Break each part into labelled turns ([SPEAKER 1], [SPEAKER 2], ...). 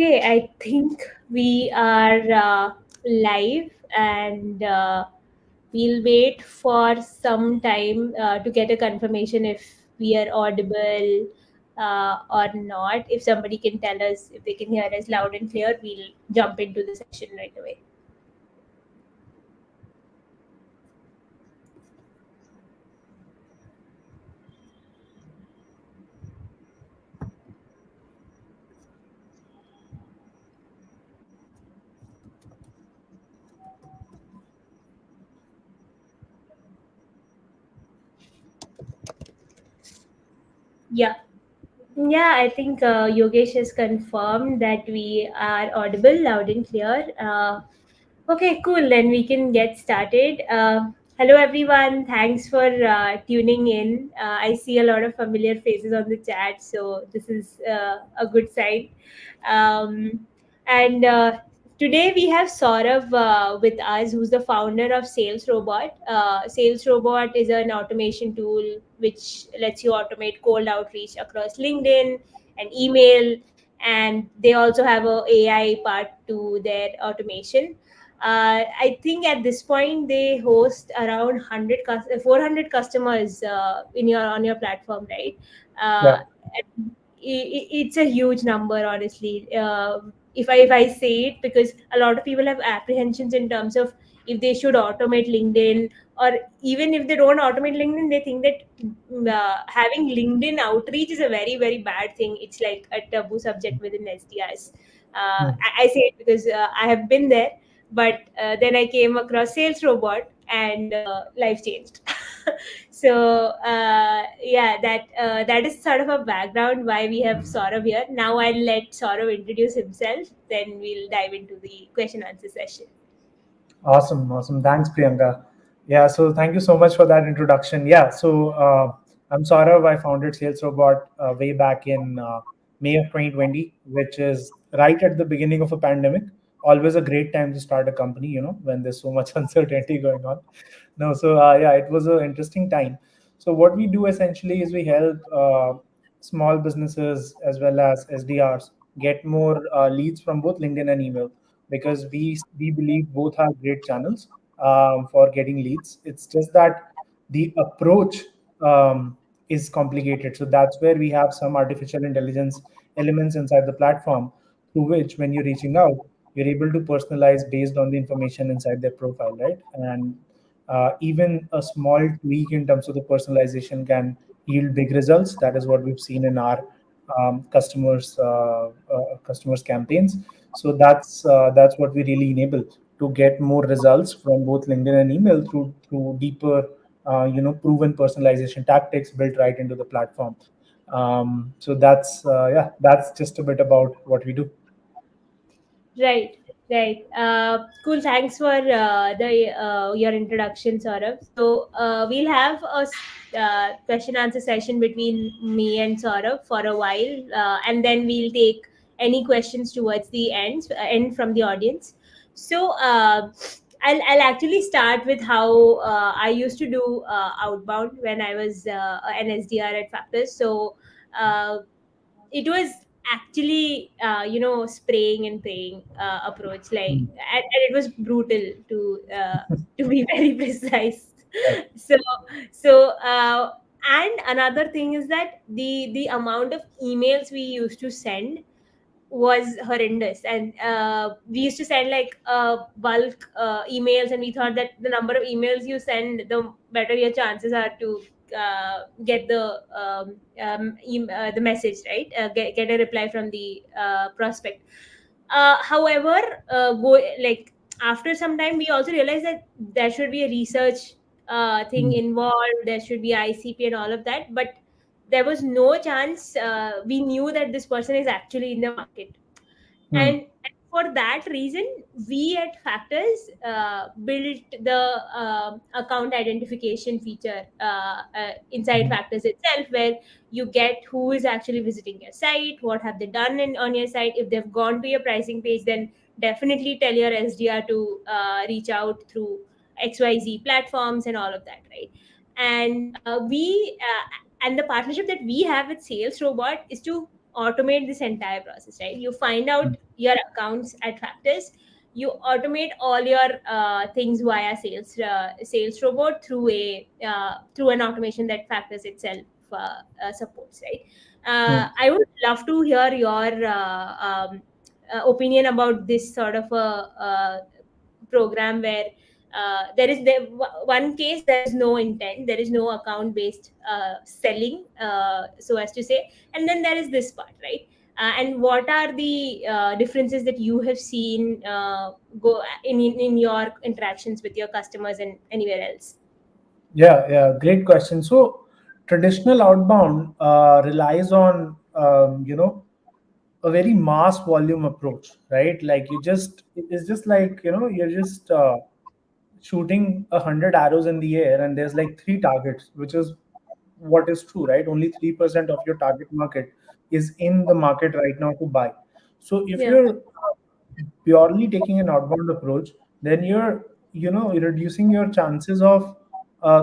[SPEAKER 1] Okay, I think we are live, and we'll wait for some time to get a confirmation if we are audible or not. If somebody can tell us if they can hear us loud and clear, we'll jump into the session right away. Yeah. Yeah, I think Yogesh has confirmed that we are audible loud and clear. Okay, cool. Then we can get started. Hello, everyone. Thanks for tuning in. I see a lot of familiar faces on the chat, so this is a good sign. Um, and Today we have Saurav with us, who's the founder of Salesrobot. Salesrobot is an automation tool which lets you automate cold outreach across LinkedIn and email, and they also have a AI part to their automation. I think at this point they host around 400 customers in your on your platform, right?
[SPEAKER 2] Yeah.
[SPEAKER 1] And it's a huge number, honestly. If I say it, because a lot of people have apprehensions in terms of if they should automate LinkedIn, or even if they don't automate LinkedIn, they think that having LinkedIn outreach is a very very bad thing. It's like a taboo subject within SDRs.
[SPEAKER 2] Hmm.
[SPEAKER 1] I say it because I have been there, but then I came across Salesrobot, and life changed. So yeah, that is sort of a background why we have Saurav here. Now I'll let Saurav introduce himself, then we'll dive into the question answer session.
[SPEAKER 2] Awesome, awesome. Thanks, Priyanka. Yeah, so thank you so much for that introduction. Yeah, so I'm Saurav. I founded Salesrobot way back in May of 2020, which is right at the beginning of a pandemic. Always a great time to start a company, when there's so much uncertainty going on. No, so yeah, it was an interesting time. So what we do essentially is we help small businesses as well as SDRs get more leads from both LinkedIn and email, because we believe both are great channels for getting leads. It's just that the approach is complicated. So that's where we have some artificial intelligence elements inside the platform, through which when you're reaching out, you're able to personalize based on the information inside their profile, right? And even a small tweak in terms of the personalization can yield big results. That is what we've seen in our customers campaigns. So that's what we really enable to get more results from both LinkedIn and email through deeper, proven personalization tactics built right into the platform. So that's just a bit about what we do.
[SPEAKER 1] Right, right. Cool. Thanks for the your introduction, Saurav. So we'll have a question answer session between me and Saurav for a while, and then we'll take any questions towards the end from the audience. So I'll actually start with how I used to do outbound when I was an SDR at Factors. So uh, it was actually spraying and praying approach, like,
[SPEAKER 2] Mm.
[SPEAKER 1] and it was brutal to be very precise.
[SPEAKER 2] Right.
[SPEAKER 1] So and another thing is that the amount of emails we used to send was horrendous, and we used to send like bulk emails, and we thought that the number of emails you send, the better your chances are to get the message, right? Get a reply from the prospect. However, go like after some time we also realized that there should be a research thing
[SPEAKER 2] Mm.
[SPEAKER 1] involved, there should be ICP and all of that, but there was no chance we knew that this person is actually in the market.
[SPEAKER 2] Mm.
[SPEAKER 1] And for that reason, we at Factors built the account identification feature inside
[SPEAKER 2] Mhm.
[SPEAKER 1] Factors itself, where you get who is actually visiting your site, what have they done on your site. If they've gone to your pricing page, then definitely tell your SDR to reach out through XYZ platforms and all of that, right? And the partnership that we have with Sales Robot is to automate this entire process, right? You find out your accounts at Factors, you automate all your things via sales robot through a through an automation that Factors itself supports, right?
[SPEAKER 2] Hmm.
[SPEAKER 1] I would love to hear your opinion about this sort of a program where one case there is no intent, there is no account based selling, so as to say, and then there is this part, right? And what are the differences that you have seen go in your interactions with your customers and anywhere else?
[SPEAKER 2] Yeah, yeah, great question. So traditional outbound relies on a very mass volume approach, right? Like it's just like you're just shooting 100 arrows in the air, and there's like three targets, which is what is true, right? Only 3% of your target market is in the market right now to buy. So if
[SPEAKER 1] Yeah,
[SPEAKER 2] you're purely taking an outbound approach, then you're reducing your chances of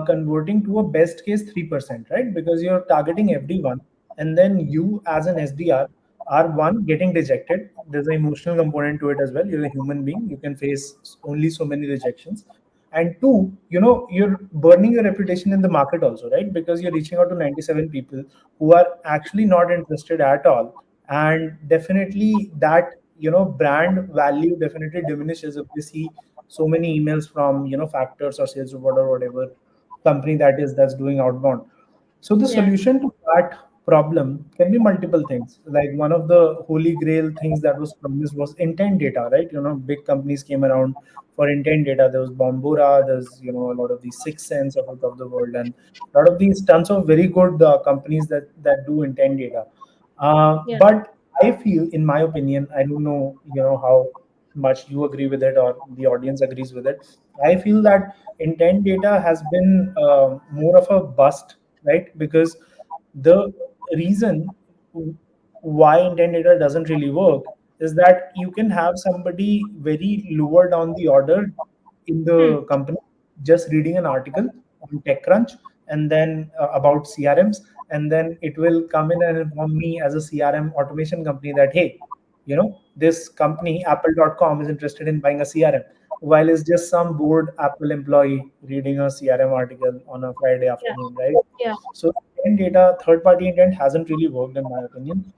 [SPEAKER 2] converting to a best case 3%, right? Because you're targeting everyone, and then you as an SDR are one getting rejected. There's an emotional component to it as well. You're a human being. You can face only so many rejections. And two, you're burning your reputation in the market also, right? Because you're reaching out to 97 people who are actually not interested at all. And definitely that brand value definitely diminishes if we see so many emails from Factors or Salesrobot or whatever company that is that's doing outbound. So the
[SPEAKER 1] yeah,
[SPEAKER 2] solution to that problem can be multiple things. Like one of the holy grail things that was promised was intent data, right? Big companies came around for intent data. There was Bombora, there's a lot of these Six Sense of the world, and a lot of these tons of very good companies that do intent data.
[SPEAKER 1] yeah,
[SPEAKER 2] But I feel, in my opinion, I don't know, how much you agree with it or the audience agrees with it. I feel that intent data has been more of a bust, right? Because the reason why intent data doesn't really work is that you can have somebody very lower down the order in
[SPEAKER 1] hmm,
[SPEAKER 2] the company just reading an article on TechCrunch and then about CRMs, and then it will come in and inform me as a CRM automation company that hey, this company Apple.com is interested in buying a CRM, while it's just some bored Apple employee reading a CRM article on a Friday
[SPEAKER 1] yeah,
[SPEAKER 2] afternoon, right?
[SPEAKER 1] yeah,
[SPEAKER 2] So intent data, third party intent hasn't really worked in my opinion.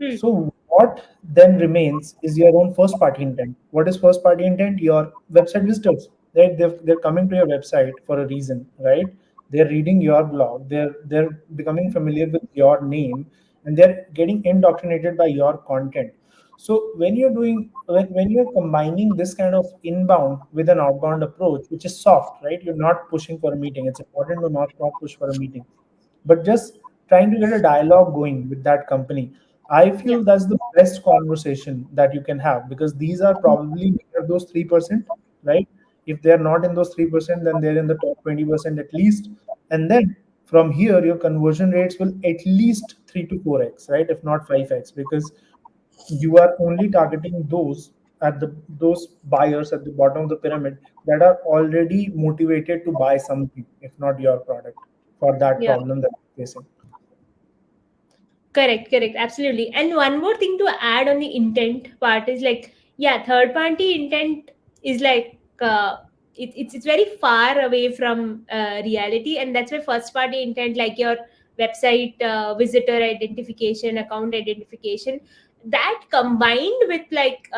[SPEAKER 1] hmm,
[SPEAKER 2] So what then remains is your own first party intent. What is first party intent? Your website visitors. Right? They're coming to your website for a reason, right? They're reading your blog. They're becoming familiar with your name, and they're getting indoctrinated by your content. So when you're combining this kind of inbound with an outbound approach, which is soft, right? You're not pushing for a meeting. It's important to not push for a meeting, but just trying to get a dialogue going with that company. I
[SPEAKER 1] yeah,
[SPEAKER 2] feel that's the best conversation that you can have, because these are probably near those 3%, right? If they're not in those 3%, then they're in the top 20% at least. And then from here, your conversion rates will at least 3 to 4x, right? If not 5x, because you are only targeting those buyers at the bottom of the pyramid that are already motivated to buy something, if not your product, for that
[SPEAKER 1] yeah.
[SPEAKER 2] problem that you're facing.
[SPEAKER 1] Correct, correct, absolutely. And one more thing to add on the intent part is like, yeah, third party intent is like it's very far away from reality, and that's why first party intent, like your website visitor identification, account identification, that combined with like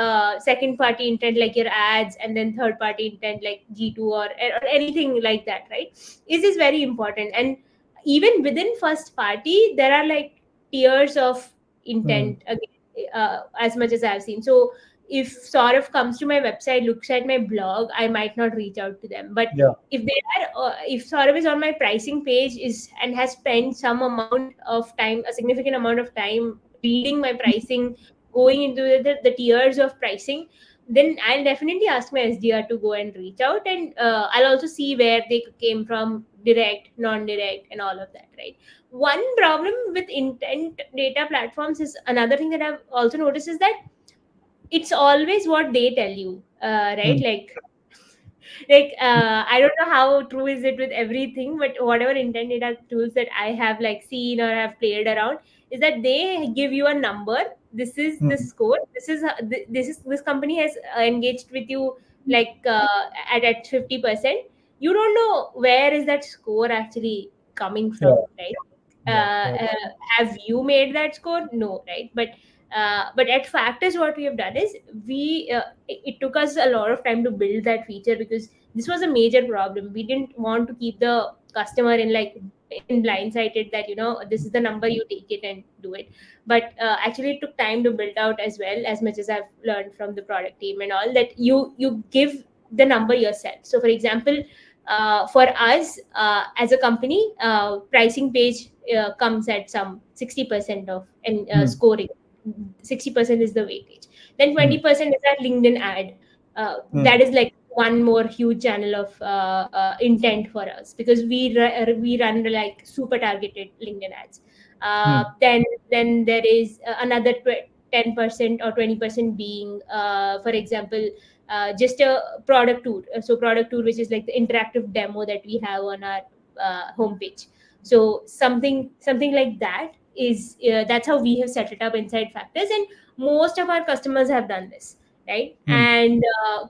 [SPEAKER 1] second party intent, like your ads, and then third party intent like G2 or anything like that, right? Is very important. And even within first party, there are like tiers of
[SPEAKER 2] Hmm.
[SPEAKER 1] intent again, as much as I've seen. So if Saurav comes to my website, looks at my blog, I might not reach out to them. But
[SPEAKER 2] Yeah.
[SPEAKER 1] if Saurav is on my pricing page is and has spent some amount of time, a significant amount of time reading my pricing, going into the tiers of pricing, then I'll definitely ask my SDR to go and reach out, and I'll also see where they came from, direct, non-direct, and all of that, right? One problem with intent data platforms is another thing that I've also noticed is that it's always what they tell you, right?
[SPEAKER 2] Hmm.
[SPEAKER 1] Like I don't know how true is it with everything, but whatever intent data tools that I have like seen or have played around, is that they give you a number. This is the
[SPEAKER 2] Hmm.
[SPEAKER 1] score. This company has engaged with you like at 50%. You don't know where is that score actually coming from,
[SPEAKER 2] Yeah,
[SPEAKER 1] right?
[SPEAKER 2] yeah, yeah.
[SPEAKER 1] Have you made that score? No, right? But at Factors, what we have done is it took us a lot of time to build that feature, because this was a major problem. We didn't want to keep the customer in blindsided that, this is the number, you take it and do it. But actually it took time to build out, as well, as much as I've learned from the product team and all, that you give the number yourself. So for example, for us, as a company, pricing page comes at some 60% of and
[SPEAKER 2] Hmm.
[SPEAKER 1] scoring. 60% is the weightage. Then
[SPEAKER 2] Hmm.
[SPEAKER 1] 20% is our LinkedIn ad.
[SPEAKER 2] Hmm.
[SPEAKER 1] That is like one more huge channel of intent for us, because we run like super targeted LinkedIn ads.
[SPEAKER 2] Hmm.
[SPEAKER 1] Then there is another 10% or 20% being, for example, just a product tour. So product tour, which is like the interactive demo that we have on our homepage. So something like that is, that's how we have set it up inside Factors, and most of our customers have done this, right?
[SPEAKER 2] Hmm.
[SPEAKER 1] And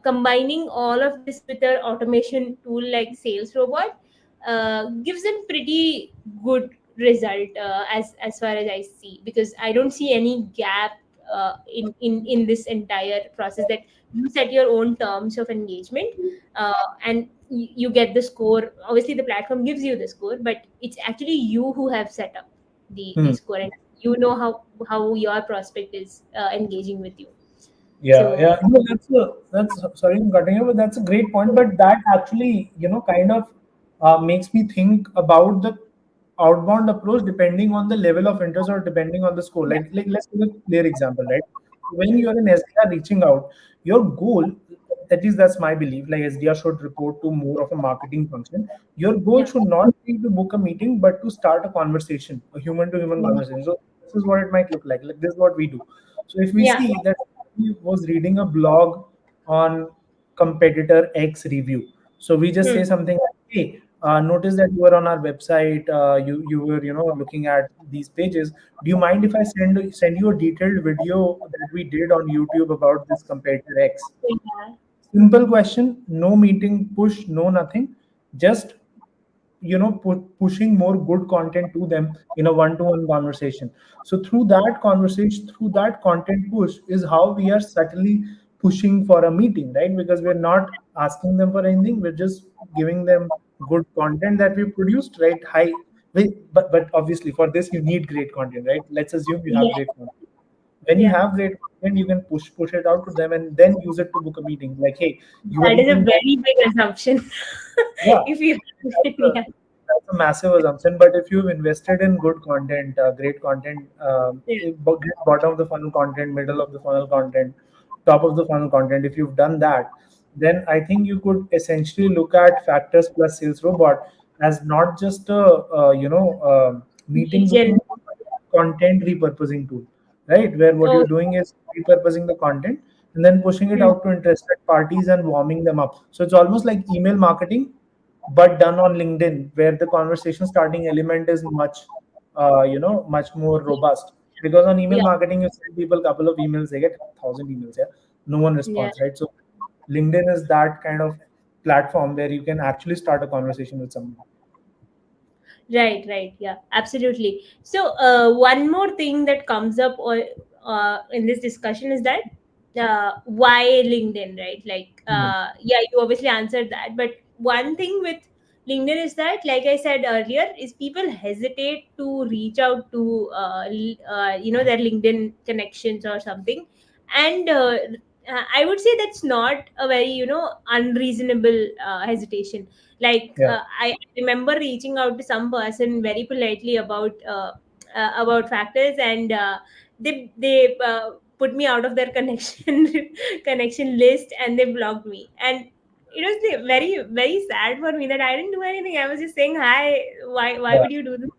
[SPEAKER 1] combining all of this with an automation tool like Salesrobot gives them pretty good result, as far as I see, because I don't see any gap in this entire process, that you set your own terms of engagement, and you get the score. Obviously the platform gives you the score, but it's actually you who have set up the
[SPEAKER 2] Hmm.
[SPEAKER 1] score, and you know how your prospect is engaging with you.
[SPEAKER 2] Yeah,
[SPEAKER 1] So
[SPEAKER 2] yeah. No, that's sorry I'm cutting you, but that's a great point. But that actually, kind of makes me think about the outbound approach depending on the level of interest or depending on the score.
[SPEAKER 1] yeah,
[SPEAKER 2] Like let's give a clear example, right? When
[SPEAKER 1] mm,
[SPEAKER 2] you're an SDR reaching out, your goal, at least that's my belief, like SDR should report to more of a marketing function. Your goal
[SPEAKER 1] yeah,
[SPEAKER 2] should not be to book a meeting, but to start a conversation, a human to human conversation. So this is what it might look like. Like this is what we do. So if we
[SPEAKER 1] yeah,
[SPEAKER 2] see that he was reading a blog on competitor X review. So we just say
[SPEAKER 1] mm,
[SPEAKER 2] something like, "Hey, notice that you were on our website. You were looking at these pages. Do you mind if I send you a detailed video that we did on YouTube about this competitor X?"
[SPEAKER 1] yeah,
[SPEAKER 2] Simple question, no meeting push, no nothing. Just pushing more good content to them in a one-to-one conversation. So through that conversation, through that content push is how we are subtly pushing for a meeting, right? Because we're not asking them for anything, we're just giving them good content that we produced, right? But obviously for this you need great content, right? Let's assume you have
[SPEAKER 1] yeah,
[SPEAKER 2] great content. When you
[SPEAKER 1] yeah.
[SPEAKER 2] have great content, you can push it out to them and then use it to book a meeting, like, hey, you were
[SPEAKER 1] That is a
[SPEAKER 2] looking at.
[SPEAKER 1] very big assumption.
[SPEAKER 2] Yeah,
[SPEAKER 1] If you,
[SPEAKER 2] that's a,
[SPEAKER 1] yeah,
[SPEAKER 2] that's a massive assumption. But if you've invested in good content, great content,
[SPEAKER 1] yeah,
[SPEAKER 2] bottom of the funnel content, middle of the funnel content, top of the funnel content, if you've done that, then I think you could essentially look at Factors plus Sales Robot as not just a meeting
[SPEAKER 1] lead
[SPEAKER 2] booking
[SPEAKER 1] gen.
[SPEAKER 2] tool, but a content repurposing tool, right? Where what
[SPEAKER 1] Oh,
[SPEAKER 2] you're doing is repurposing the content and then pushing it
[SPEAKER 1] mm,
[SPEAKER 2] out to interested parties and warming them up. So it's almost like email marketing, but done on LinkedIn, where the conversation starting element is much more robust. Because on email
[SPEAKER 1] yeah,
[SPEAKER 2] marketing, you send people a couple of emails, they get 1,000 emails, yeah, no one
[SPEAKER 1] yeah.
[SPEAKER 2] responds, right? So LinkedIn is that kind of platform where you can actually start a conversation with someone.
[SPEAKER 1] Right, right. Yeah, absolutely. So, one more thing that comes up in this discussion is that why LinkedIn, right? Like,
[SPEAKER 2] Hmm.
[SPEAKER 1] yeah, you obviously answered that. But one thing with LinkedIn is that, like I said earlier, is people hesitate to reach out to, their LinkedIn connections or something. And I would say that's not a very, unreasonable hesitation. Like,
[SPEAKER 2] Yeah,
[SPEAKER 1] I remember reaching out to some person very politely about Factors, and they put me out of their connection connection list, and they blocked me. And it was very very sad for me that I didn't do anything. I was just saying hi. Why
[SPEAKER 2] yeah,
[SPEAKER 1] would you do this?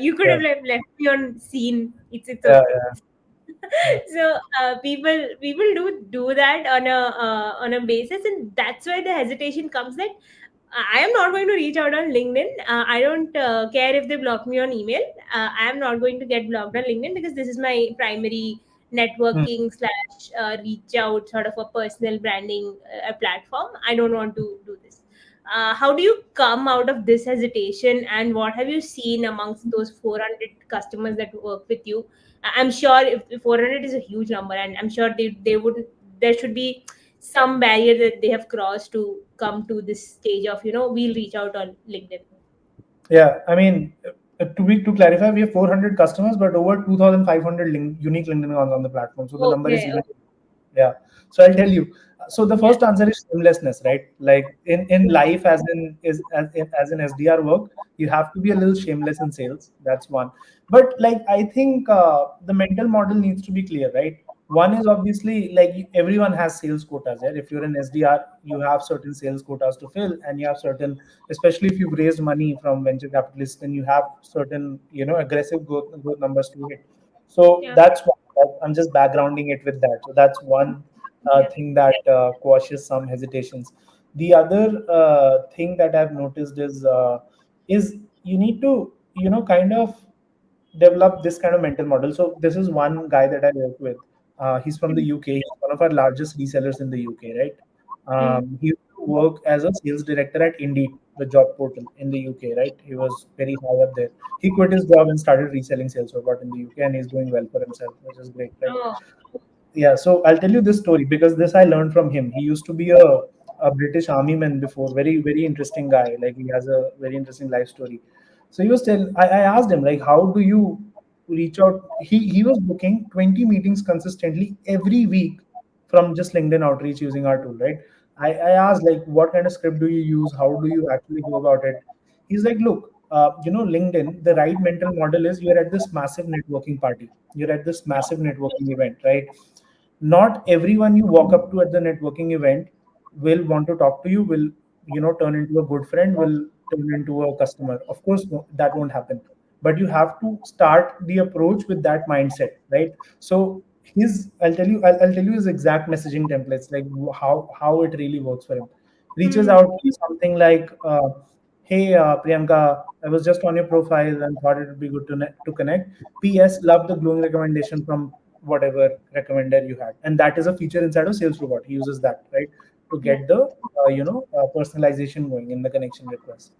[SPEAKER 1] You could
[SPEAKER 2] yeah,
[SPEAKER 1] have left me on scene. It's
[SPEAKER 2] yeah,
[SPEAKER 1] okay.
[SPEAKER 2] yeah, yeah.
[SPEAKER 1] So people do that on a basis, and that's why the hesitation comes, that I am not going to reach out on LinkedIn. I don't care if they block me on email. I am not going to get blocked on LinkedIn because this is my primary
[SPEAKER 2] Hmm.
[SPEAKER 1] networking slash reach out sort of a personal branding platform. I don't want to do this. How do you come out of this hesitation, and what have you seen amongst those 400 customers that work with you? I'm sure if 400 is a huge number, and I'm sure they wouldn't. There should be some barrier that they have crossed to come to this stage of, we'll reach out on LinkedIn.
[SPEAKER 2] Yeah, I mean, to clarify, we have 400 customers, but over 2,500 unique LinkedIn accounts on the platform. So the number is
[SPEAKER 1] Okay.
[SPEAKER 2] even. Yeah. So I'll tell you. So the
[SPEAKER 1] Yeah.
[SPEAKER 2] first answer is shamelessness, right? Like in life, as in SDR work, you have to be a little shameless in sales. That's one. But like I think the mental model needs to be clear, right? One is obviously like everyone has sales quotas. Yeah? If you're an SDR, you have certain sales quotas to fill, and you have certain, especially if you've raised money from venture capitalists, then you have certain aggressive growth numbers to hit. So
[SPEAKER 1] Yeah.
[SPEAKER 2] that's one. I'm just backgrounding it with that. So that's one
[SPEAKER 1] Yeah.
[SPEAKER 2] thing that quashes some hesitations. The other thing that I've noticed is you need to kind of develop this kind of mental model. So this is one guy that I work with. He's from the
[SPEAKER 1] Mm.
[SPEAKER 2] UK. He's one of our largest resellers in the UK, right?
[SPEAKER 1] Mm.
[SPEAKER 2] He used to work as a sales director at Indeed, the job portal in the UK, right? He was very high up there. He quit his job and started reselling Salesrobot in the UK, and he's doing well for himself, which is great, right?
[SPEAKER 1] Oh.
[SPEAKER 2] Yeah, so I'll tell you this story because this I learned from him. He used to be a British army man before. Very, very interesting guy. Like he has a very interesting life story. So he was telling, I asked him, like, how do you reach out? He was booking 20 meetings consistently every week from just LinkedIn outreach using our tool, right? I asked, like, what kind of script do you use? How do you actually go about it? He's like, look, LinkedIn, the right mental model is you're at this massive networking party. You're at this massive networking event, right? Not everyone you walk up to at the networking event will want to talk to you, will turn into a good friend, will turn into a customer. Of course, no, that won't happen, but you have to start the approach with that mindset, right? So I'll tell you his exact messaging templates, like how it really works for him. Reaches
[SPEAKER 1] Mm.
[SPEAKER 2] out to you something like, hey, Priyanka, I was just on your profile and thought it would be good to connect. PS, love the glowing recommendation from whatever recommender you had, and that is a feature inside of Salesrobot. He uses that, right, to
[SPEAKER 1] Yeah.
[SPEAKER 2] get the personalization going in the connection request.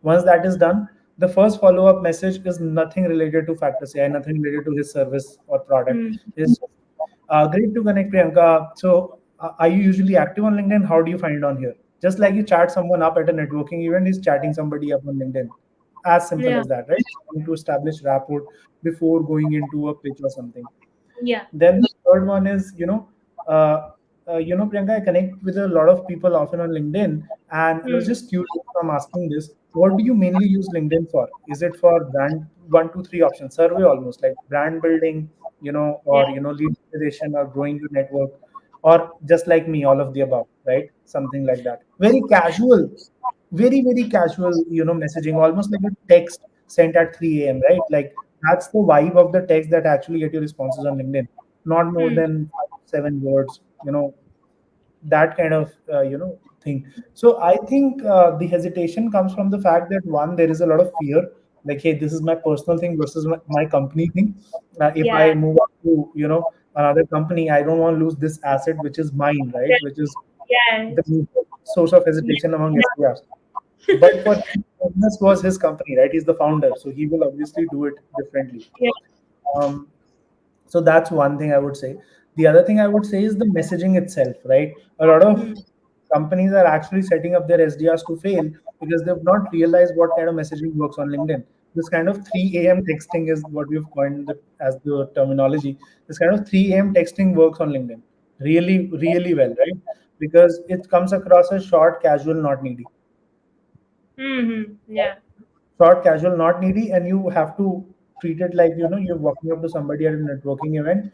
[SPEAKER 2] Once that is done, the first follow-up message is nothing related to Factors.AI, nothing related to his service or product.
[SPEAKER 1] Mm.
[SPEAKER 2] It's great to connect, Priyanka. So, are you usually active on LinkedIn? How do you find it on here? Just like you chat someone up at a networking event, he's chatting somebody up on LinkedIn. As simple
[SPEAKER 1] Yeah.
[SPEAKER 2] as that, right? Trying to establish rapport before going into a pitch or something.
[SPEAKER 1] Yeah.
[SPEAKER 2] Then the third one is, Priyanka, I connect with a lot of people often on LinkedIn, and I was
[SPEAKER 1] Mm.
[SPEAKER 2] just curious from asking this. What do you mainly use LinkedIn for? Is it for brand one, two, three options, survey almost like brand building,
[SPEAKER 1] Yeah.
[SPEAKER 2] or lead generation or growing your network, or just like me, all of the above, right? Something like that. Very casual, very, very casual, messaging, almost like a text sent at 3 a.m., right? Like that's the vibe of the text that actually get your responses on LinkedIn. Not more
[SPEAKER 1] Mm.
[SPEAKER 2] than 5, 7 words, that kind of thing. So I think the hesitation comes from the fact that one, there is a lot of fear, like, hey, this is my personal thing versus my company thing. If I
[SPEAKER 1] Yeah.
[SPEAKER 2] move on to another company, I don't want to lose this asset which is mine, right? Which is
[SPEAKER 1] Yeah.
[SPEAKER 2] the source of hesitation among SDRs. But for him, business was his company, right? He's the founder, so he will obviously do it differently.
[SPEAKER 1] Yeah.
[SPEAKER 2] Um, so that's one thing I would say. The other thing I would say is the messaging itself, right? A lot of
[SPEAKER 1] Mm.
[SPEAKER 2] companies are actually setting up their SDRs to fail because they've not realized what kind of messaging works on LinkedIn. This kind of 3 a.m. texting is what we've coined as the terminology. This kind of 3 a.m. texting works on LinkedIn really, really well, right? Because it comes across as short, casual, not needy.
[SPEAKER 1] Mm-hmm. Yeah.
[SPEAKER 2] Short, casual, not needy, and you have to treat it like you're walking up to somebody at a networking event.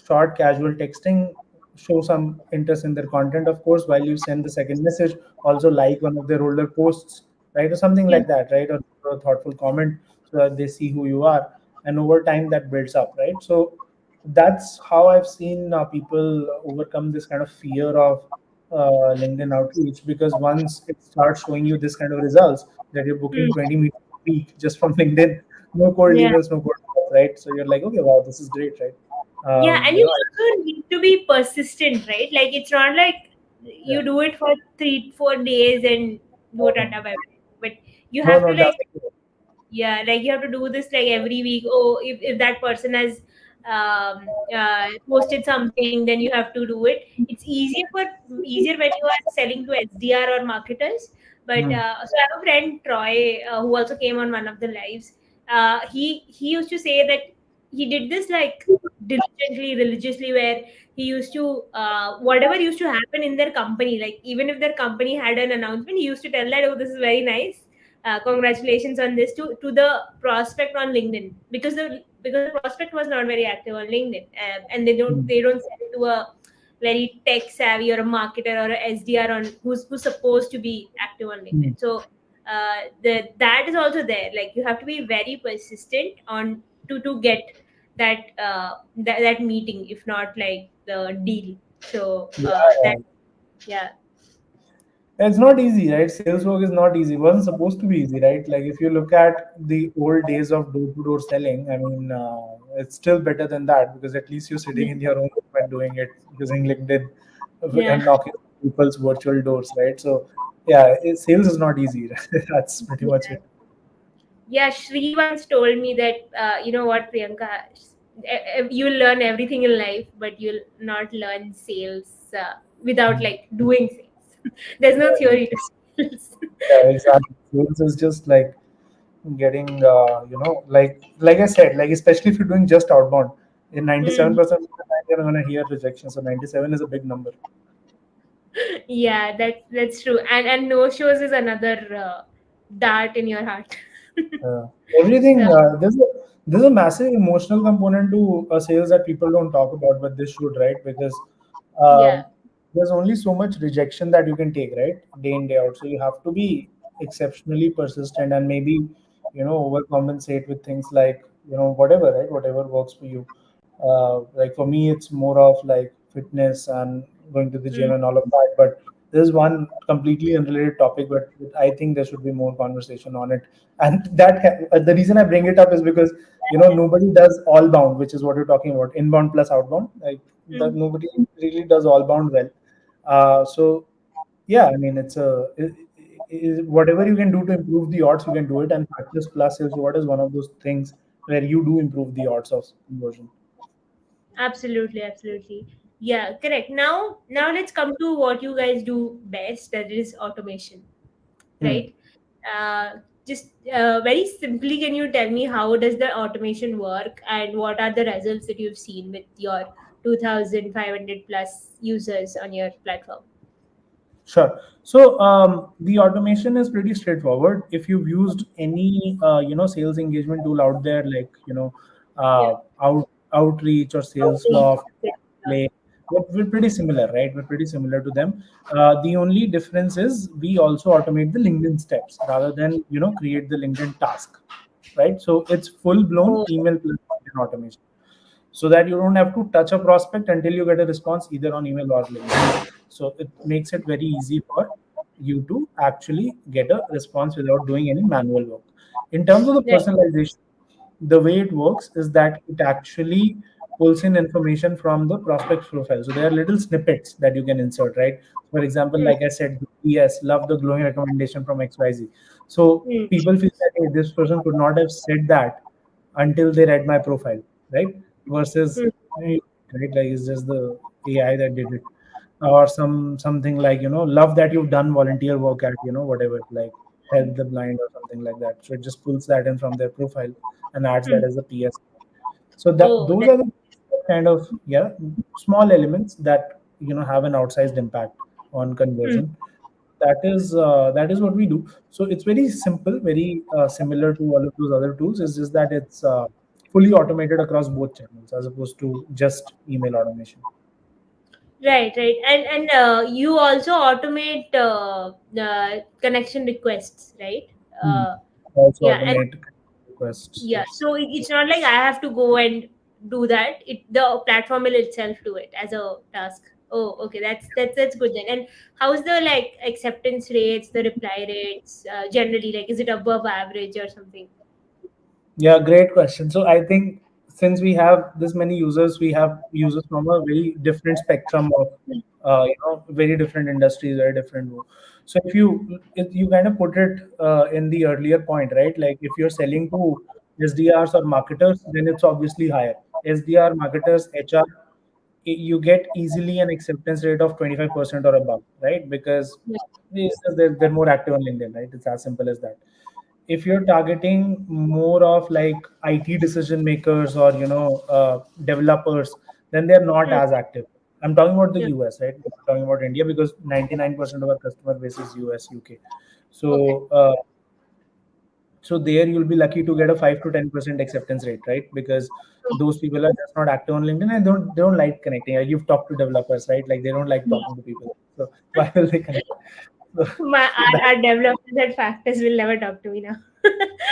[SPEAKER 2] Short, casual texting, show some interest in their content, of course, while you send the second message. Also, like one of their older posts, right, or something
[SPEAKER 1] Yeah.
[SPEAKER 2] like that, right, or a thoughtful comment so that they see who you are, and over time that builds up, right? So that's how I've seen people overcome this kind of fear of LinkedIn outreach, because once it starts showing you this kind of results that you're booking
[SPEAKER 1] Mm.
[SPEAKER 2] 20 meetings a week just from LinkedIn, no cold
[SPEAKER 1] Yeah.
[SPEAKER 2] emails, no cold calls, right? So you're like, okay, wow, this is great, right?
[SPEAKER 1] Yeah, and
[SPEAKER 2] You
[SPEAKER 1] you
[SPEAKER 2] know,
[SPEAKER 1] also need to be persistent, right? Like it's not like
[SPEAKER 2] yeah.
[SPEAKER 1] you do it for 3 4 days and you are
[SPEAKER 2] No,
[SPEAKER 1] done
[SPEAKER 2] no,
[SPEAKER 1] about it. But you
[SPEAKER 2] no,
[SPEAKER 1] have to
[SPEAKER 2] no, that's
[SPEAKER 1] like, yeah, like you have to do this like every week. Oh, if that person has posted something, then you have to do it. It's easier when you are selling to SDR or marketers. But
[SPEAKER 2] hmm,
[SPEAKER 1] so I have a friend Troy who also came on one of the lives. He used to say that he did this like diligently, religiously, where he used to whatever used to happen in their company, like even if their company had an announcement, he used to tell that, oh, this is very nice, congratulations on this, to the prospect on LinkedIn, because the prospect was not very active on LinkedIn, and
[SPEAKER 2] hmm,
[SPEAKER 1] they don't sell it to a very tech savvy or a marketer or a SDR on who's supposed to be active on
[SPEAKER 2] hmm.
[SPEAKER 1] LinkedIn. So that is also there. Like you have to be very persistent on to get that meeting, if not like the deal. So that,
[SPEAKER 2] Yeah,
[SPEAKER 1] yeah.
[SPEAKER 2] it's not easy, right? Sales work is not easy. It wasn't supposed to be easy, right? Like if you look at the old days of door-to-door selling, I mean, it's still better than that, because at least you're sitting in your own home and doing it using LinkedIn
[SPEAKER 1] Yeah.
[SPEAKER 2] and knocking on people's virtual doors, right? So, yeah, sales is not easy. That's pretty much
[SPEAKER 1] Yeah.
[SPEAKER 2] it.
[SPEAKER 1] Yeah, Shri once told me that, you know what, Priyanka, you'll learn everything in life, but you'll not learn sales without like doing sales. There's no theory to sales.
[SPEAKER 2] Yeah, exactly. Sales is just like getting, like I said, like especially if you're doing just outbound, in
[SPEAKER 1] Mm.
[SPEAKER 2] 97% of the time you're gonna hear rejection. So 97 is a big number.
[SPEAKER 1] Yeah, that's true. And no shows is another dart in your heart.
[SPEAKER 2] Uh,
[SPEAKER 1] So
[SPEAKER 2] Everything, there's a massive emotional component to sales that people don't talk about, but this should, right? Because
[SPEAKER 1] yeah.
[SPEAKER 2] um, there's only so much rejection that you can take, right, day in day out. So you have to be exceptionally persistent, and maybe overcompensate with things like whatever, right, whatever works for you. Like for me, it's more of like fitness and going to the gym
[SPEAKER 1] Mm.
[SPEAKER 2] and all of that. But there's one completely unrelated topic, but I think there should be more conversation on it. And the reason I bring it up is because nobody does all bound, which is what you're talking about, inbound plus outbound. Like that,
[SPEAKER 1] Mm.
[SPEAKER 2] nobody really does all bound well. So yeah, I mean, whatever you can do to improve the odds, you can do it. And Factors Plus is what is one of those things where you do improve the odds of conversion.
[SPEAKER 1] Absolutely, absolutely. Yeah, correct. Now let's come to what you guys do best, that is automation,
[SPEAKER 2] Hmm.
[SPEAKER 1] right? Just very simply, can you tell me how does the automation work and what are the results that you've seen with your 2,500 plus users on your platform?
[SPEAKER 2] Sure. So the automation is pretty straightforward. If you've used any sales engagement tool out there, like
[SPEAKER 1] Yeah.
[SPEAKER 2] Outreach or Salesloft,
[SPEAKER 1] Outreach.
[SPEAKER 2] Play, we're pretty similar, right? We're pretty similar to them. The only difference is we also automate the LinkedIn steps rather than create the LinkedIn task, right? So it's full blown
[SPEAKER 1] Oh,
[SPEAKER 2] email plus LinkedIn automation, so that you don't have to touch a prospect until you get a response either on email or LinkedIn. So it makes it very easy for you to actually get a response without doing any manual work. In terms of the
[SPEAKER 1] right.
[SPEAKER 2] personalization, the way it works is that it actually pulls in information from the prospect's profile. So there are little snippets that you can insert, right? For example,
[SPEAKER 1] Mm,
[SPEAKER 2] like I said, yes, love the glowing recommendation from XYZ. So
[SPEAKER 1] mm,
[SPEAKER 2] people feel that, hey, this person could not have said that until they read my profile, right? Versus,
[SPEAKER 1] mm,
[SPEAKER 2] right, like it's just the AI that did it. Or something like, love that you've done volunteer work at, whatever, like help the blind or something like that. So it just pulls that in from their profile and adds that
[SPEAKER 1] mm.
[SPEAKER 2] as a PS. So that
[SPEAKER 1] Oh,
[SPEAKER 2] those
[SPEAKER 1] that.
[SPEAKER 2] are the kind of, yeah, small elements that have an outsized impact on
[SPEAKER 1] Mm.
[SPEAKER 2] conversion. That is what we do. So it's very simple, very similar to all of those other tools. It's just that it's fully automated across both channels as opposed to just email automation.
[SPEAKER 1] Right, right, and you also automate the connection requests, right?
[SPEAKER 2] Hmm.
[SPEAKER 1] Uh,
[SPEAKER 2] Also
[SPEAKER 1] yeah, and
[SPEAKER 2] automate requests.
[SPEAKER 1] yeah,
[SPEAKER 2] Yes.
[SPEAKER 1] so it's not like I have to go and do that. The platform will itself do it as a task. Oh, okay. That's good then. And how's the like acceptance rates, the reply rates, generally? Like, is it above average or something?
[SPEAKER 2] Yeah, great question. So I think since we have this many users, we have users from a very different spectrum of, very different industries, very different. So if you kind of put it in the earlier point, right? Like if you're selling to SDRs or marketers, then it's obviously higher. SDR, marketers, HR, you get easily an acceptance rate of 25% or above, right? Because
[SPEAKER 1] Yeah.
[SPEAKER 2] they're more active on LinkedIn, right? It's as simple as that. If you're targeting more of like IT decision makers or developers, then they're not
[SPEAKER 1] Hmm.
[SPEAKER 2] as active. I'm talking about the
[SPEAKER 1] Yeah.
[SPEAKER 2] US, right? I'm not talking about India because 99% of our customer base is US, UK.
[SPEAKER 1] Okay.
[SPEAKER 2] So there you'll be lucky to get a 5 to 10% acceptance rate, right? Because those people are just not active on LinkedIn and they don't like connecting. You've talked to developers, right? Like they don't like
[SPEAKER 1] Yeah.
[SPEAKER 2] talking to people. So why will they connect? So, so
[SPEAKER 1] Our developers at Factors will never talk to me now.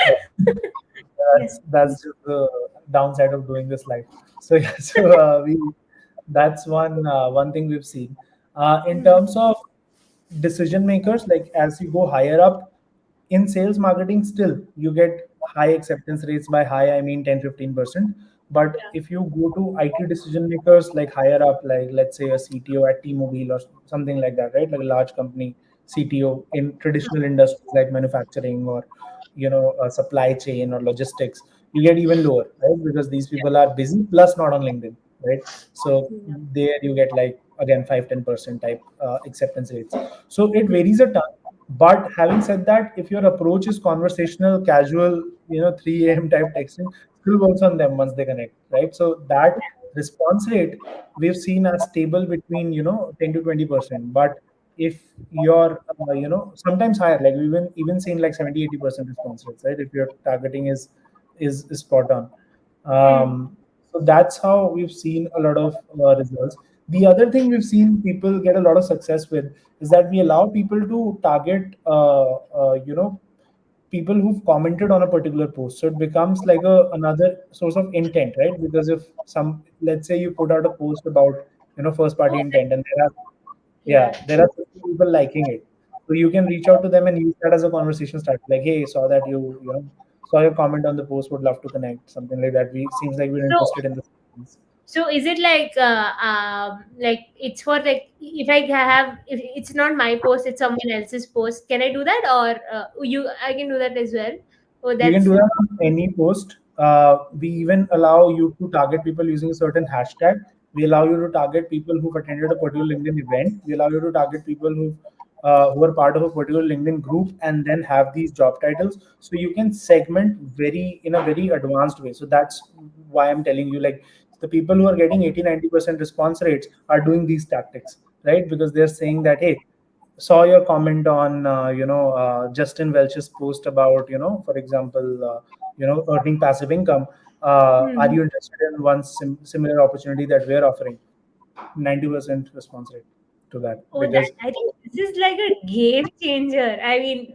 [SPEAKER 1] Yeah.
[SPEAKER 2] that's just the downside of doing this live. So yeah, so we that's one thing we've seen. In
[SPEAKER 1] Hmm.
[SPEAKER 2] terms of decision makers, like as you go higher up in sales marketing, still you get high acceptance rates. By high I mean 10-15%. But
[SPEAKER 1] Yeah.
[SPEAKER 2] if you go to IT decision makers, like higher up, like let's say a CTO at T-Mobile or something like that, right? Like a large company CTO in traditional industries like manufacturing or supply chain or logistics, you get even lower, right? Because these
[SPEAKER 1] Yeah.
[SPEAKER 2] people are busy plus not on LinkedIn, right? So
[SPEAKER 1] Yeah.
[SPEAKER 2] there you get like again 5-10% type acceptance rates. So it
[SPEAKER 1] Hmm.
[SPEAKER 2] varies a ton. But having said that, if your approach is conversational, casual, 3 a.m. type texting, still works on them once they connect, right? So that response rate we've seen as stable between 10 to 20%. But if you're sometimes higher, like we've even seen like 70-80% response rates, right? If your targeting is spot on.
[SPEAKER 1] Hmm.
[SPEAKER 2] So that's how we've seen a lot of results. The other thing we've seen people get a lot of success with is that we allow people to target people who've commented on a particular post. So it becomes like another source of intent, right? Because if some, let's say you put out a post about first party
[SPEAKER 1] Oh,
[SPEAKER 2] intent, and
[SPEAKER 1] yeah.
[SPEAKER 2] there are 50 people liking it. So you can reach out to them and use that as a conversation start. Like, hey, saw that saw your comment on the post, would love to connect, something like that. We seems like we're
[SPEAKER 1] So,
[SPEAKER 2] interested in this.
[SPEAKER 1] so is it like it's for like if I have if it's not my post, it's someone else's post, can I do that or I can do that as well? Oh,
[SPEAKER 2] You can
[SPEAKER 1] that's
[SPEAKER 2] do that on any post. We even allow you to target people using a certain hashtag. We allow you to target people who've attended a particular LinkedIn event. We allow you to target people who are part of a particular LinkedIn group and then have these job titles. So you can segment in a very advanced way. So that's why I'm telling you, like the people who are getting 80-90% response rates are doing these tactics, right? Because they're saying that, hey, saw your comment on Justin Welch's post about for example earning passive income. Are
[SPEAKER 1] hmm.
[SPEAKER 2] you interested in one similar opportunity that we're offering? 90% response rate to that
[SPEAKER 1] Oh, that
[SPEAKER 2] because
[SPEAKER 1] I think this is like a game changer. I mean,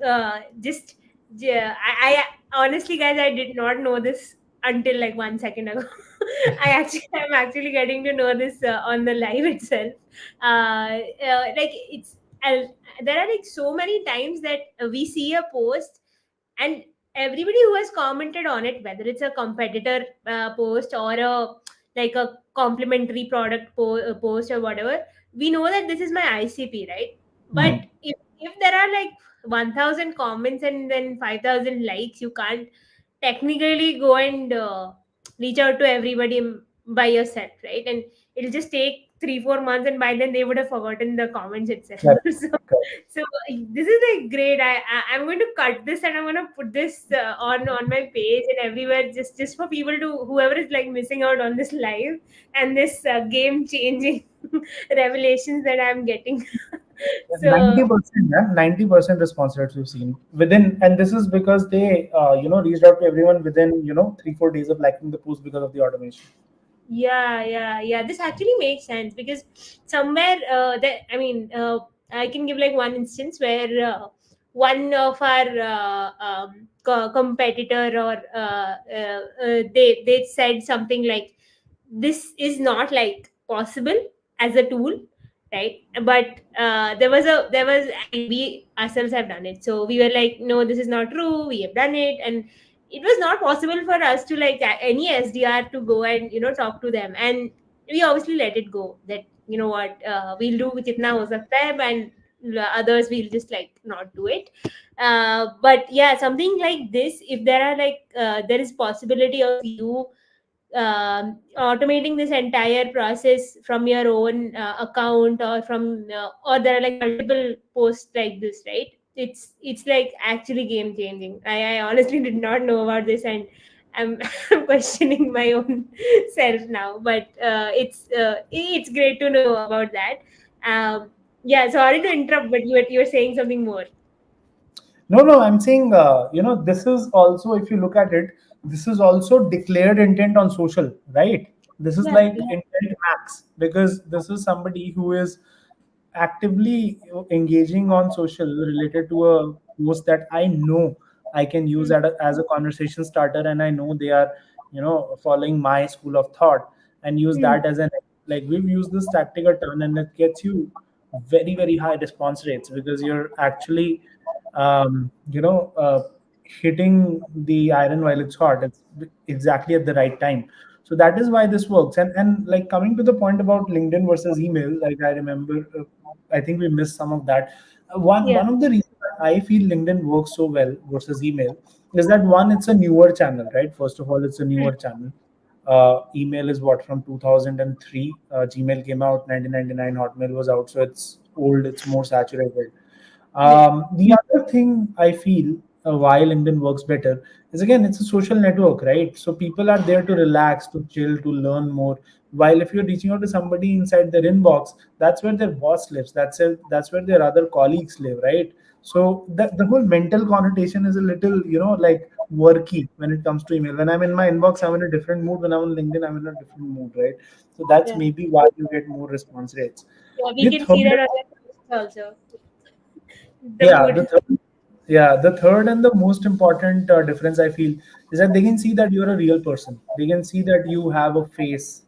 [SPEAKER 1] just yeah, I honestly, guys, I did not know this until like 1 second ago. I'm actually getting to know this on the live itself. Like uh, there are like so many times that we see a post and everybody who has commented on it, whether it's a competitor post or a like a complimentary product post or whatever, we know that this is my ICP, right? But
[SPEAKER 2] Mhm.
[SPEAKER 1] if there are like 1,000 comments and then 5,000 likes, you can't technically go and reach out to everybody by yourself, right? And it'll just take 3-4 months, and by then they would have forgotten the comments itself.
[SPEAKER 2] Correct,
[SPEAKER 1] so,
[SPEAKER 2] correct.
[SPEAKER 1] so this is like great. I'm going to cut this and I'm going to put this on my page and everywhere, just for people to whoever is like missing out on this live and this game changing revelations that I'm getting. So
[SPEAKER 2] 90%, yeah, 90% response rates we've seen within, and this is because they reached out to everyone within 3-4 days of liking the post because of the automation.
[SPEAKER 1] yeah. This actually makes sense because somewhere that I mean, I can give like one instance where one of our competitor or they said something like this is not like possible as a tool, right? But there was, I mean, we ourselves have done it, so we were like, no, this is not true, we have done it. And it was not possible for us to like any SDR to go and talk to them. And we obviously let it go, that what, we'll do jitna ho sakta hai, and others we'll just like not do it. But yeah, something like this, if there are like there is possibility of you automating this entire process from your own account, or from or there are like multiple posts like this, right? It's like actually game changing. I honestly did not know about this, and I'm I'm questioning my own self now. But it's great to know about that. Yeah, sorry to interrupt, but you were saying something more.
[SPEAKER 2] No, no, I'm saying, this is also, if you look at it, this is also declared intent on social, right? This is
[SPEAKER 1] Yeah,
[SPEAKER 2] like
[SPEAKER 1] yeah.
[SPEAKER 2] intent max, because this is somebody who is actively engaging on social related to a post that I know I can use
[SPEAKER 1] Hmm.
[SPEAKER 2] as a conversation starter, and I know they are, following my school of thought, and use
[SPEAKER 1] Hmm.
[SPEAKER 2] that as an, like, we've used this tactic a ton, and it gets you very, very high response rates, because you're actually, hitting the iron while it's hot. It's exactly at the right time. So that is why this works. And like, coming to the point about LinkedIn versus email, like, I remember, I think we missed some of that. One
[SPEAKER 1] Yeah.
[SPEAKER 2] of the reasons I feel LinkedIn works so well versus email is that, one, it's a newer channel, right? First of all, it's a
[SPEAKER 1] Hmm.
[SPEAKER 2] newer channel. Email is what, from 2003. Gmail came out 1999. Hotmail was out, so it's old. It's more saturated.
[SPEAKER 1] Yeah.
[SPEAKER 2] The other thing I feel, why LinkedIn works better is, again, it's a social network, right? So people are there to relax, to chill, to learn more. While if you're reaching out to somebody inside their inbox, that's where their boss lives. That's where their other colleagues live, right? So the whole mental connotation is a little, like, worky when it comes to email. When I'm in my inbox, I'm in a different mood. When I'm on LinkedIn, I'm in a different mood, right? So that's
[SPEAKER 1] Yeah.
[SPEAKER 2] maybe why you get more response rates.
[SPEAKER 1] Yeah, we
[SPEAKER 2] The
[SPEAKER 1] can
[SPEAKER 2] third
[SPEAKER 1] see that on the posts also. The
[SPEAKER 2] Yeah, the
[SPEAKER 1] mood.
[SPEAKER 2] third, yeah, the third and the most important difference I feel is that they can see that you're a real person. They can see that you have a face.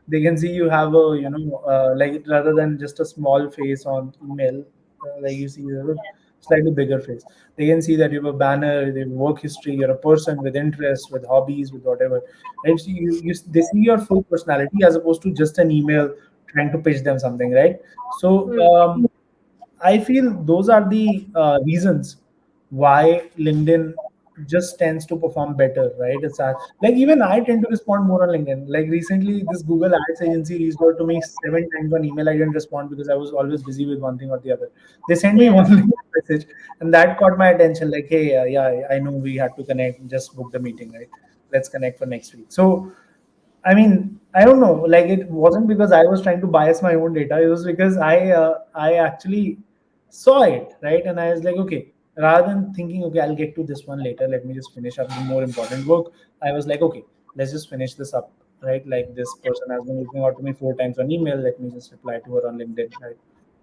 [SPEAKER 2] They can see you have a, like, rather than just a small face on email, like, you see you have a slightly bigger face. They can see that you have a banner, they have work history, you're a person with interests, with hobbies, with whatever. Right? So they see your full personality, as opposed to just an email trying to pitch them something, right? So,
[SPEAKER 1] Mm.
[SPEAKER 2] I feel those are the reasons why LinkedIn just tends to perform better, right? Like, even I tend to respond more on LinkedIn. Like, recently, this Google Ads agency reached out to me 7 times on email. I didn't respond because I was always busy with one thing or the other. They sent me
[SPEAKER 1] Yeah.
[SPEAKER 2] one LinkedIn message, and that caught my attention. Like, hey, yeah, I know we had to connect. Just book the meeting, right? Let's connect for next week. So, I mean, I don't know. Like, it wasn't because I was trying to bias my own data. It was because I actually saw it, right? And I was like, okay, rather than thinking, okay, I'll get to this one later, let me just finish up the more important work. I was like, okay, let's just finish this up, right? Like, this person has been reaching out to me 4 times on email. Let me just reply to her on LinkedIn, right?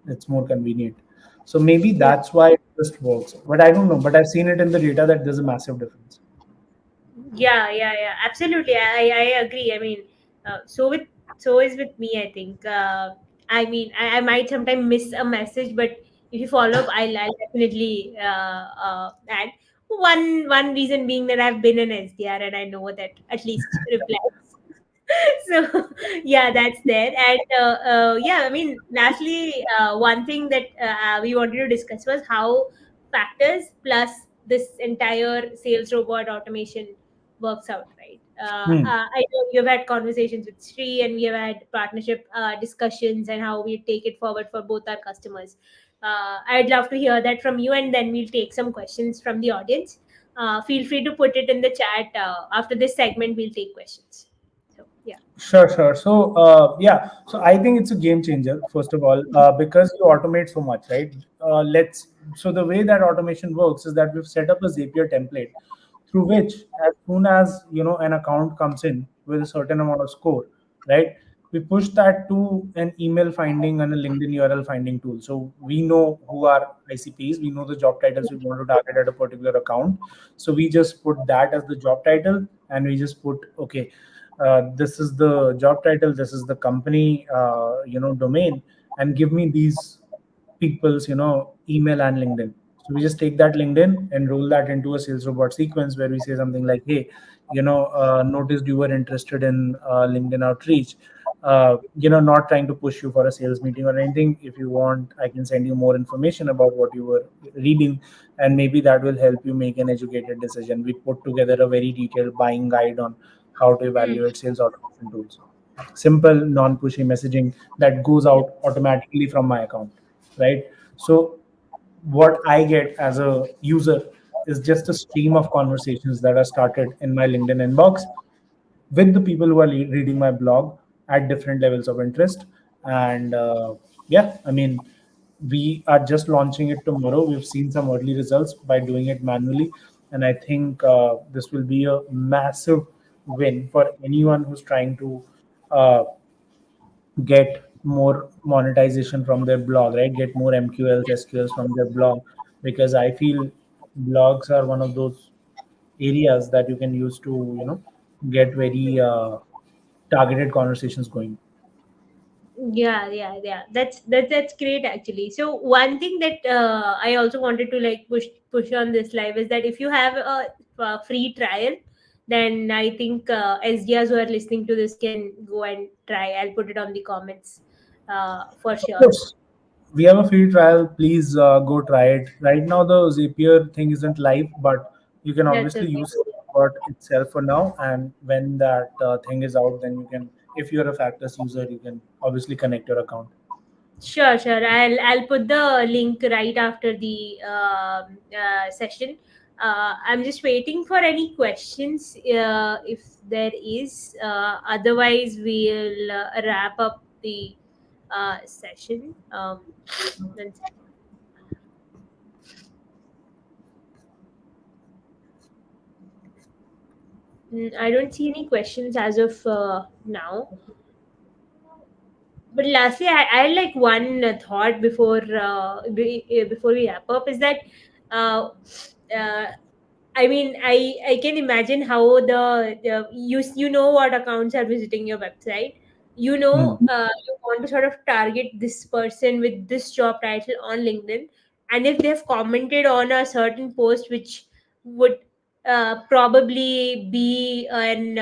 [SPEAKER 2] It's more convenient. So maybe
[SPEAKER 1] Yeah.
[SPEAKER 2] that's why it just works. But I don't know. But I've seen it in the data that there's a massive difference.
[SPEAKER 1] Yeah. Absolutely. I agree. I mean, so is with me, I think. I mean, I might sometimes miss a message, but if you follow up, I'll definitely add. One reason being that I've been an SDR and I know that at least replies. So yeah, that's there. And yeah, I mean, lastly, one thing that we wanted to discuss was how factors plus this entire sales robot automation works out, right?
[SPEAKER 2] Hmm.
[SPEAKER 1] I know you've had conversations with Sri, and we have had partnership discussions and how we take it forward for both our customers. I'd love to hear that from you, and then we'll take some questions from the audience. Feel free to put it in the chat. After this segment, we'll take questions. So yeah.
[SPEAKER 2] Sure, sure. So, yeah, so I think it's a game changer, first of all, because you automate so much, right? So the way that automation works is that we've set up a Zapier template through which, as soon as, an account comes in with a certain amount of score, right? We push that to an email finding and a LinkedIn URL finding tool. So we know who are ICPs, we know the job titles we want to target at a particular account. So we just put that as the job title, and we just put, okay, this is the job title, this is the company, domain, and give me these people's email and LinkedIn. So we just take that LinkedIn and roll that into a sales robot sequence where we say something like, hey, noticed you were interested in LinkedIn outreach. Not trying to push you for a sales meeting or anything. If you want, I can send you more information about what you were reading, and maybe that will help you make an educated decision. We put together a very detailed buying guide on how to
[SPEAKER 1] Hmm.
[SPEAKER 2] evaluate sales automation tools. Simple, non-pushy messaging that goes
[SPEAKER 1] Yeah.
[SPEAKER 2] out automatically from my account, right? So what I get as a user is just a stream of conversations that are started in my LinkedIn inbox with the people who are reading my blog at different levels of interest. And yeah, I mean, we are just launching it tomorrow. We've seen some early results by doing it manually. And I think this will be a massive win for anyone who's trying to uh, get more monetization from their blog, right? Get more MQLs, SQLs from their blog, because I feel blogs are one of those areas that you can use to, get very targeted conversations going.
[SPEAKER 1] Yeah, yeah, yeah. That's great actually. So one thing that I also wanted to like push on this live is that if you have a free trial, then I think SDRs who are listening to this can go and try. I'll put it on the comments for
[SPEAKER 2] Of
[SPEAKER 1] sure.
[SPEAKER 2] course, we have a free trial. Please go try it. Right now, the Zapier thing isn't live, but you can
[SPEAKER 1] That's
[SPEAKER 2] obviously
[SPEAKER 1] okay.
[SPEAKER 2] use Salesforce itself for now. And when that thing is out, then you can, if you're a Factors user, you can obviously connect your account.
[SPEAKER 1] Sure, sure. I'll put the link right after the session. I'm just waiting for any questions if there is. Otherwise, we'll wrap up the session. One second. I don't see any questions as of now. But lastly, I had like one thought before we wrap up is that uh, uh, I mean, I can imagine how you know what accounts are visiting your website. You
[SPEAKER 2] Hmm.
[SPEAKER 1] know, you want to sort of target this person with this job title on LinkedIn, and if they've commented on a certain post which would probably be an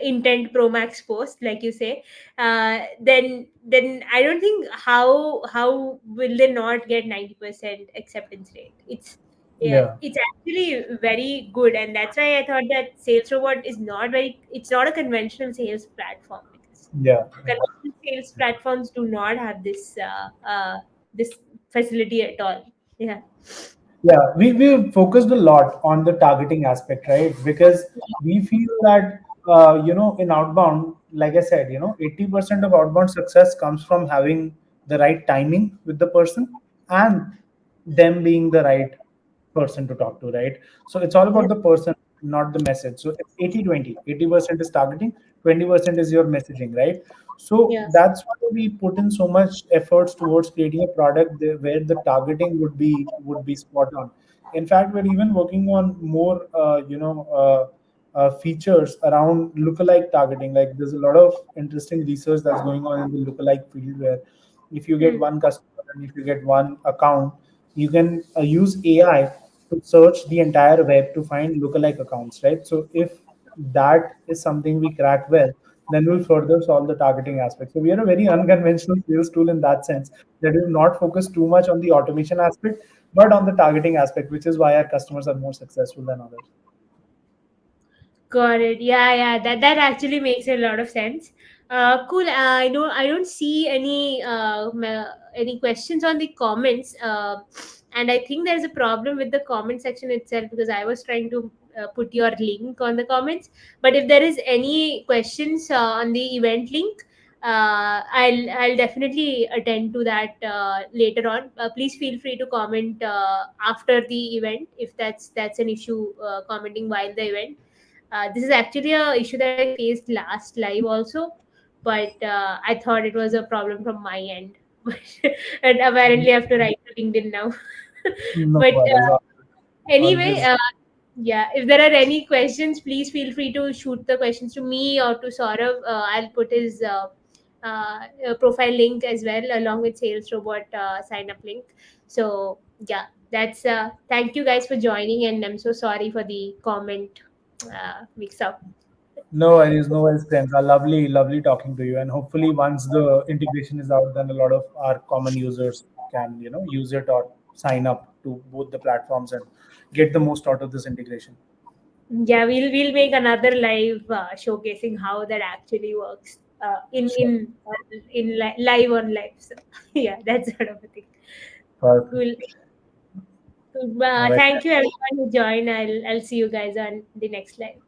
[SPEAKER 1] intent pro max post like you say, then I don't think how will they not get 90% acceptance rate. Yeah,
[SPEAKER 2] Yeah,
[SPEAKER 1] it's actually very good, and that's why I thought that sales robot is not very it's not a conventional sales platform, because
[SPEAKER 2] yeah.
[SPEAKER 1] conventional sales platforms do not have this facility at all. Yeah.
[SPEAKER 2] Yeah, we focused a lot on the targeting aspect, right? Because we feel that in outbound, like I said, 80% of outbound success comes from having the right timing with the person and them being the right person to talk to, right? So it's all
[SPEAKER 1] Yeah.
[SPEAKER 2] about the person, not the message. So it's 80-20. 80% is targeting, 20% is your messaging, right? So
[SPEAKER 1] Yeah.
[SPEAKER 2] that's why we put in so much efforts towards creating a product where the targeting would be spot on. In fact, we're even working on more, features around lookalike targeting. Like there's a lot of interesting research that's going on in the lookalike field, where if you get
[SPEAKER 1] Hmm.
[SPEAKER 2] one customer and if you get one account, you can use AI to search the entire web to find lookalike accounts, right? So if that is something we crack well, then we'll further solve the targeting aspect. So we are a very unconventional sales tool in that sense, that we will not focus too much on the automation aspect, but on the targeting aspect, which is why our customers are more successful than others.
[SPEAKER 1] Got it. Yeah, yeah. That actually makes a lot of sense. Cool. I don't see any questions on the comments. And I think there's a problem with the comment section itself, because I was trying to put your link on the comments. But if there is any questions on the event link, I'll definitely attend to that later on. Please feel free to comment after the event if that's an issue. Commenting while the event, this is actually a issue that I faced last live also, but I thought it was a problem from my end. But and apparently I have to write to LinkedIn now.
[SPEAKER 2] No
[SPEAKER 1] But
[SPEAKER 2] worries.
[SPEAKER 1] anyway,
[SPEAKER 2] Always.
[SPEAKER 1] yeah, if there are any questions, please feel free to shoot the questions to me or to Saurav. I'll put his profile link as well, along with Sales Robot sign up link. So yeah, that's thank you guys for joining, and I'm so sorry for the comment mix up.
[SPEAKER 2] No worries, no worries, Priyanka. Lovely, lovely talking to you. And hopefully, once the integration is out, then a lot of our common users can, use it or sign up to both the platforms and get the most out of this integration.
[SPEAKER 1] Yeah, we'll make another live showcasing how that actually works
[SPEAKER 2] Sure.
[SPEAKER 1] in live on live. So yeah, that's sort of a thing.
[SPEAKER 2] Perfect.
[SPEAKER 1] Cool. Cool.
[SPEAKER 2] All right.
[SPEAKER 1] Thank you everyone who joined. I'll see you guys on the next live.